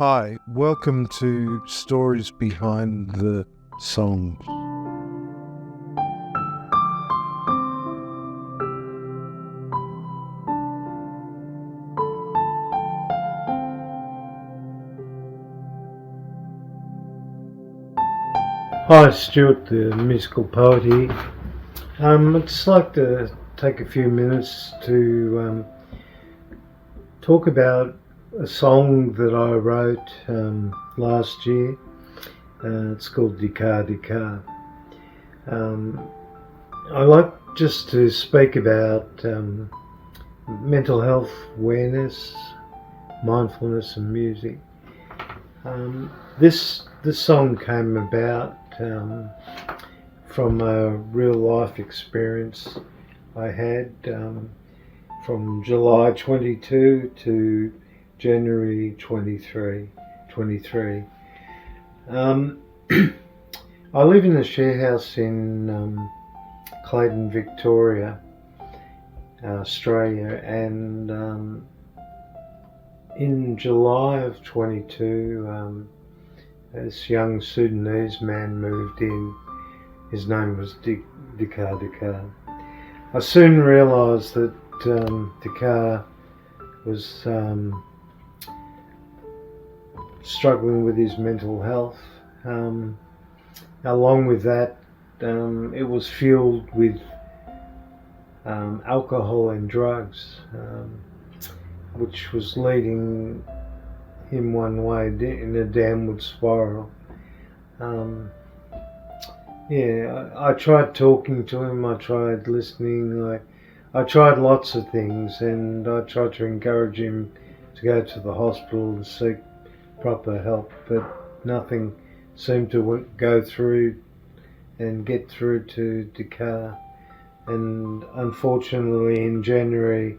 Hi, welcome to Stories Behind the Songs. Hi, Stuart, the musical poet here. I'd just like to take a few minutes to talk about a song that I wrote last year. It's called Dika Dika. I like just to speak about mental health awareness, mindfulness and music. This song came about from a real life experience I had from July 22 to January 23. I live in a share house in Clayton, Victoria, Australia, and in July of 22, this young Sudanese man moved in. His name was Dika Dika. I soon realised that Dika was struggling with his mental health. Along with that, it was fueled with alcohol and drugs, which was leading him one way in a downward spiral. I tried talking to him, I tried listening, I tried lots of things, and I tried to encourage him to go to the hospital and seek proper help, but nothing seemed to go through and get through to Dika. And unfortunately in January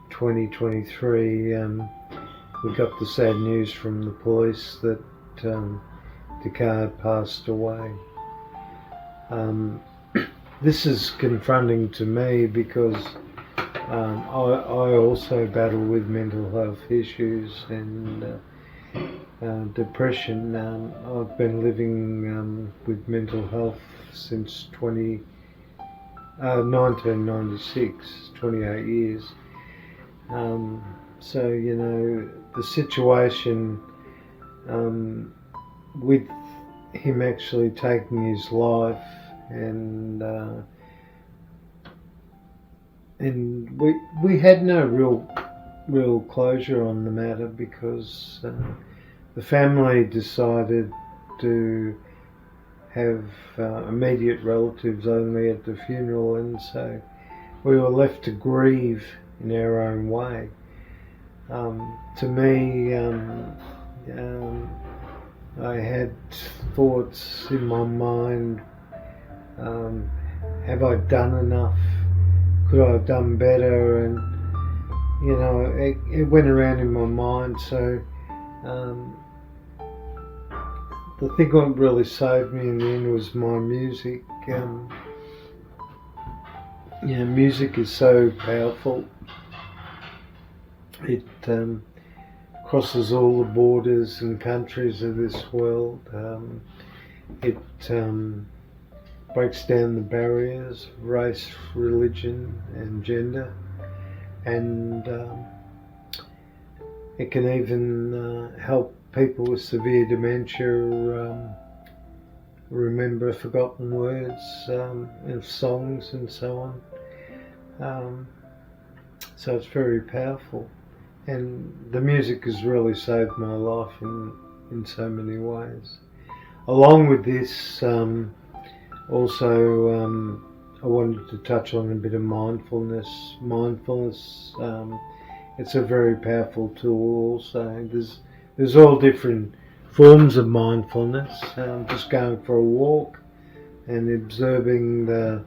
2023, we got the sad news from the police that Dika had passed away. This is confronting to me because I also battle with mental health issues and depression. I've been living with mental health since 1996, 28 years. So, you know, the situation with him actually taking his life, and we had no real closure on the matter because the family decided to have immediate relatives only at the funeral, and so we were left to grieve in our own way. To me, I had thoughts in my mind, have I done enough? Could I have done better? And, you know, it went around in my mind. So the thing that really saved me in the end was my music. Music is so powerful. It crosses all the borders and countries of this world. It breaks down the barriers of race, religion and gender, and it can even help people with severe dementia remember forgotten words of songs and so on. So it's very powerful. And the music has really saved my life in so many ways. Along with this, also I wanted to touch on a bit of mindfulness. Mindfulness, it's a very powerful tool also. There's all different forms of mindfulness. Just going for a walk and observing the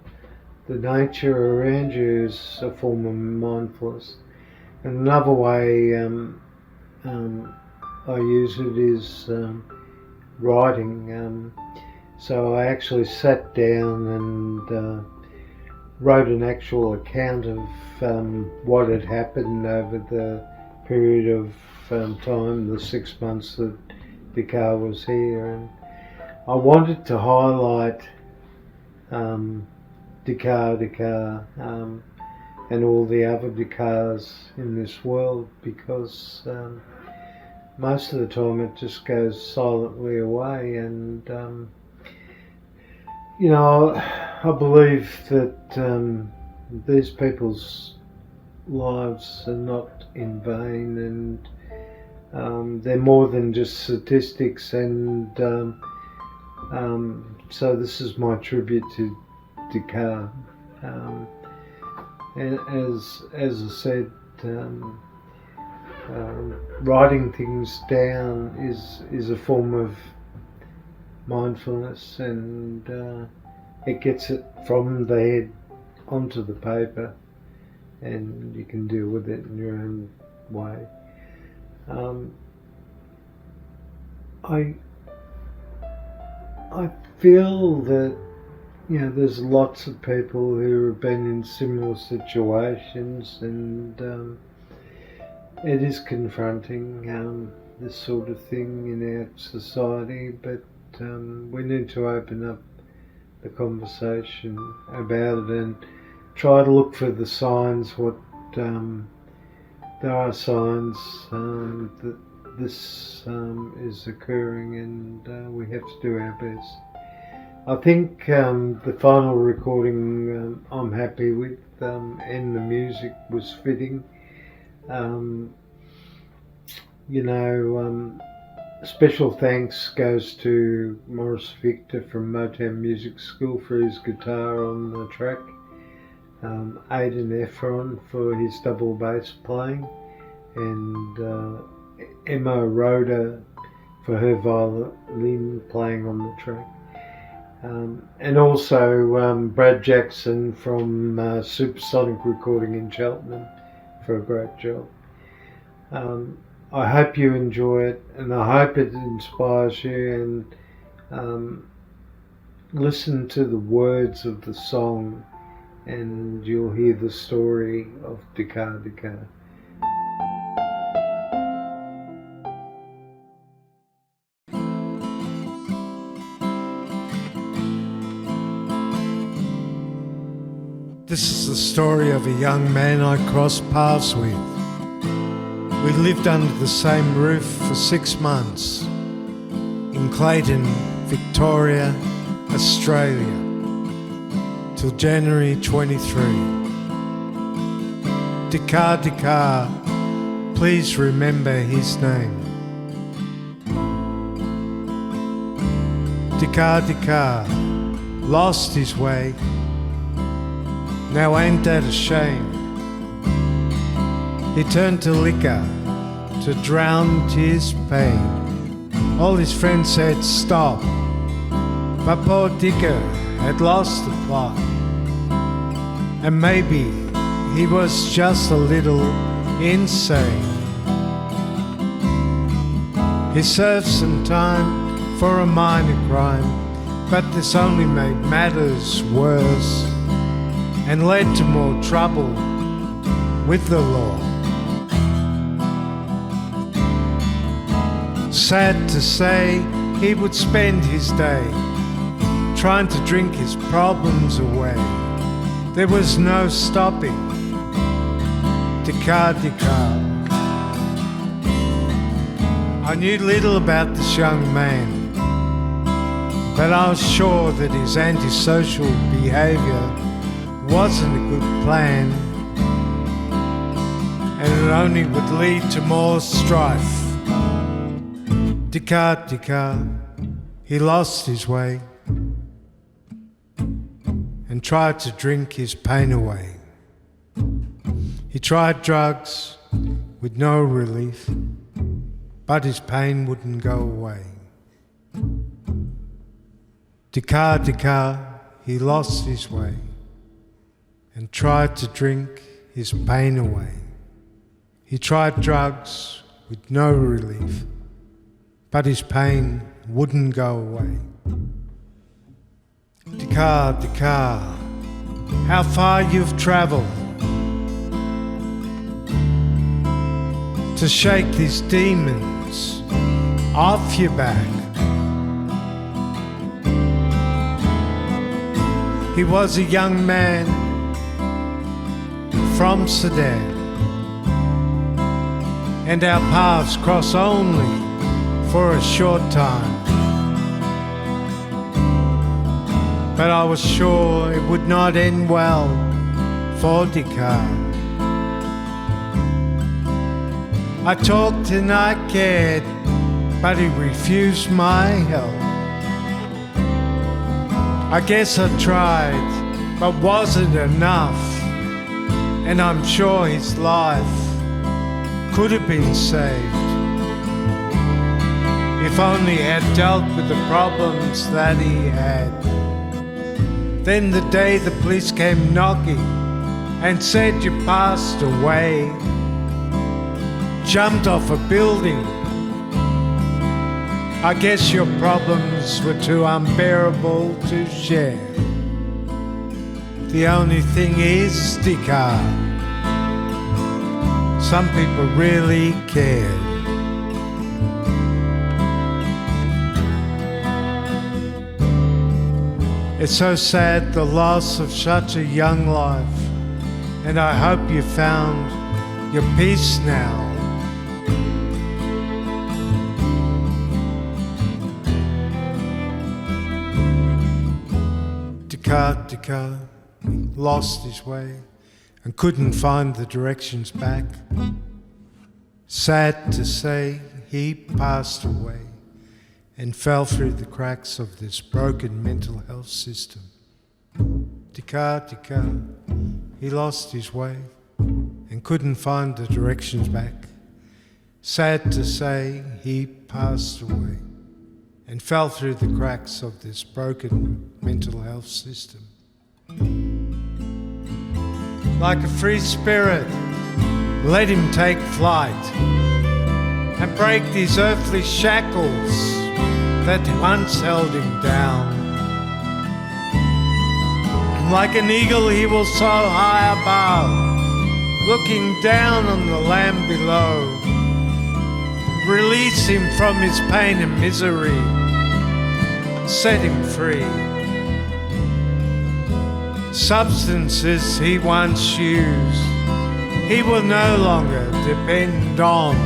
nature around you is a form of mindfulness. And another way I use it is writing. So I actually sat down and wrote an actual account of what had happened over the period of time, the 6 months that Dakar was here, and I wanted to highlight Dakar, and all the other Dakars in this world, because most of the time it just goes silently away, and I believe that these people's lives are not in vain, and they're more than just statistics, and so this is my tribute to Dakar. And as I said, writing things down is a form of mindfulness, and it gets it from the head onto the paper, and you can deal with it in your own way. I feel that there's lots of people who have been in similar situations, and it is confronting, this sort of thing in our society, but we need to open up the conversation about it and try to look for the signs. There are signs that this is occurring, and we have to do our best. I think the final recording I'm happy with, and the music was fitting. Special thanks goes to Maurice Victor from Motown Music School for his guitar on the track, Aidan Efron for his double bass playing, and Emma Rhoda for her violin playing on the track. And also Brad Jackson from Supersonic Recording in Cheltenham for a great job. I hope you enjoy it, and I hope it inspires you, and listen to the words of the song, and you'll hear the story of Dakar Dakar. This is the story of a young man I crossed paths with. We lived under the same roof for 6 months in Clayton, Victoria, Australia, till January 23. Dakar Dakar, please remember his name. Dakar Dakar, lost his way. Now ain't that a shame? He turned to liquor to drown his pain. All his friends said stop, but poor Dicker had lost the plot. And maybe he was just a little insane. He served some time for a minor crime, but this only made matters worse and led to more trouble with the law. Sad to say, he would spend his day trying to drink his problems away. There was no stopping Dakar Dakar. I knew little about this young man, but I was sure that his antisocial behaviour wasn't a good plan, and it only would lead to more strife. Dakar Dakar, he lost his way and tried to drink his pain away. He tried drugs with no relief, but his pain wouldn't go away. Dakar Dakar, he lost his way and tried to drink his pain away. He tried drugs with no relief, but his pain wouldn't go away. Dakar Dakar, how far you've travelled to shake these demons off your back. He was a young man from Sudan, and our paths crossed only for a short time. But I was sure it would not end well for Descartes. I talked and I cared, but he refused my help. I guess I tried, but wasn't enough, and I'm sure his life could have been saved if only he had dealt with the problems that he had. Then the day the police came knocking and said you passed away, jumped off a building. I guess your problems were too unbearable to share. The only thing is, Descartes, some people really cared. It's so sad, the loss of such a young life, and I hope you found your peace now. Descartes lost his way and couldn't find the directions back. Sad to say, he passed away and fell through the cracks of this broken mental health system. Descartes, he lost his way and couldn't find the directions back. Sad to say, he passed away and fell through the cracks of this broken mental health system. Like a free spirit, let him take flight and break these earthly shackles that once held him down. Like an eagle he will soar high above, looking down on the land below. Release him from his pain and misery, set him free. Substances he once used, he will no longer depend on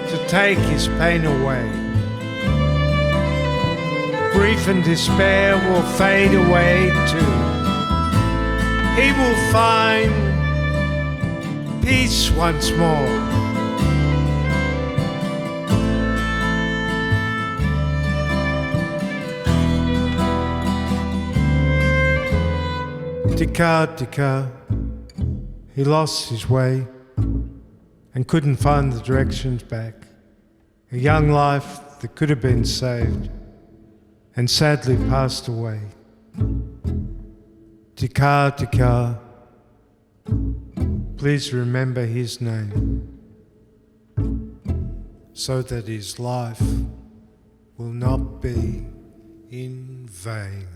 to take his pain away. Grief and despair will fade away too. He will find peace once more. Descartes, he lost his way and couldn't find the directions back. A young life that could have been saved and sadly passed away. Descartes, please remember his name so that his life will not be in vain.